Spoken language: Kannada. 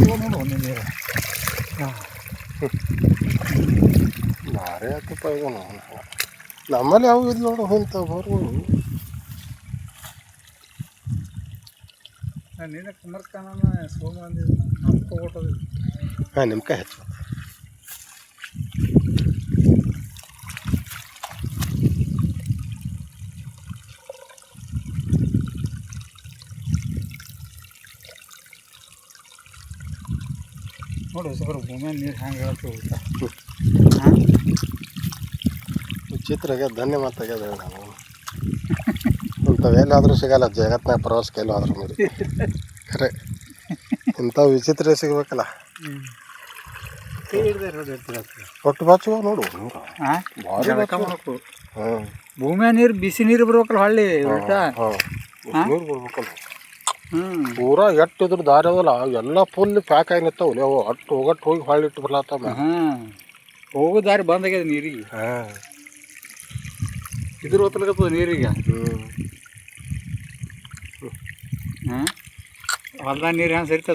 ನೋಡು ಒಂದು ನೀರು ಭಾರಿ ಆತಪ್ಪ ಈಗ ನಮ್ಮಲ್ಲಿ ಯಾವ ಇದು ನೋಡು ಇಂಥ ಬೋರ್ಗಳು ನೀನು ಕುಮಾರಕಾನ ಸೋಮಂದಿ ನಂಬ್ಕೊಬಿಟ್ಟದು ಹಾಂ ನಿಮ್ಗೆ ಹೆಚ್ಚು ನೋಡಿ ಹೊಸಬರು ಭೂಮಿಯ ನೀರು ಹ್ಯಾಂಗೆ ಹೇಳ್ತೀವಿ ಊಟ ವಿಚಿತ್ರಾಗ ಧನ್ಯವಾದ ತೆಗೆದ ನಾನು ಇಂಥವೆಲ್ಲಾದರೂ ಸಿಗಲ್ಲ ಜಗತ್ತಿನಾಗ ಪ್ರವಾಸಕ್ಕೆ ಎಲ್ಲೋ ಆದ್ರೂ ಮೇಲೆ ಖರೆ ಇಂಥ ವಿಚಿತ್ರ ಸಿಗ್ಬೇಕಲ್ಲ ಒಟ್ಟು ಬಾಚುವ ನೋಡು ಭಾರಿ ಬಾಚು ಹಾಂ ಭೂಮಿಯ ನೀರು ಬಿಸಿ ನೀರು ಬರ್ಬೇಕಲ್ಲ ಹಳ್ಳಿ ಊಟ ನೀರು ಬರ್ಬೇಕಲ್ಲ ಪೂರಾ ಎಟ್ಟು ಇದ್ರ ದಾರಿ ಅದಲ್ಲ ಎಲ್ಲ ಫುಲ್ ಪ್ಯಾಕ್ ಆಗಿ ನಿಂತಾವಲ್ಲ ಅವು ಅಟ್ಟು ಹೋಗಟ್ಟು ಹೋಗಿ ಹೊಳ್ಳಿ ಇಟ್ಟು ಬರ್ಲಾತಮ್ಮ ಹೋಗೋ ದಾರಿ ಬಂದ್ ಆಗ್ಯದ ನೀರಿಗೆ ಹಾಂ ಇದ್ರ ಹೊತ್ತಲಕತ್ತದ ನೀರಿಗೆ ಹೊಲ್ದಾಗ ನೀರು ಹೆಂಗೆ ಸರಿತ